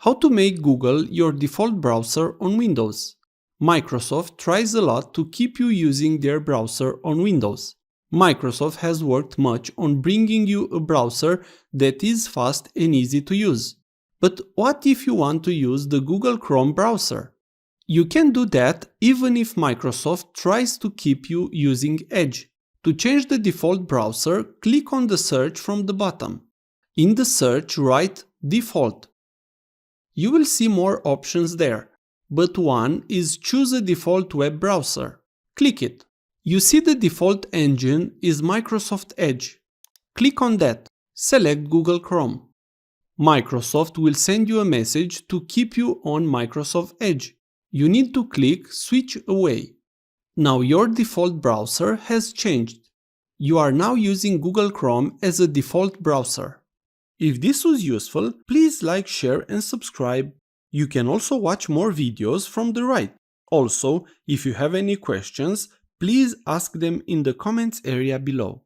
How to make Google your default browser on Windows. Microsoft tries a lot to keep you using their browser on Windows. Microsoft has worked much on bringing you a browser that is fast and easy to use. But what if you want to use the Google Chrome browser? You can do that even if Microsoft tries to keep you using Edge. To change the default browser, click on the search from the bottom. In the search, write Default. You will see more options there, but one is Choose a default web browser. Click it. You see the default engine is Microsoft Edge. Click on that. Select Google Chrome. Microsoft will send you a message to keep you on Microsoft Edge. You need to click Switch Away. Now your default browser has changed. You are now using Google Chrome as a default browser. If this was useful, please like, share and subscribe. You can also watch more videos from the right. Also, if you have any questions, please ask them in the comments area below.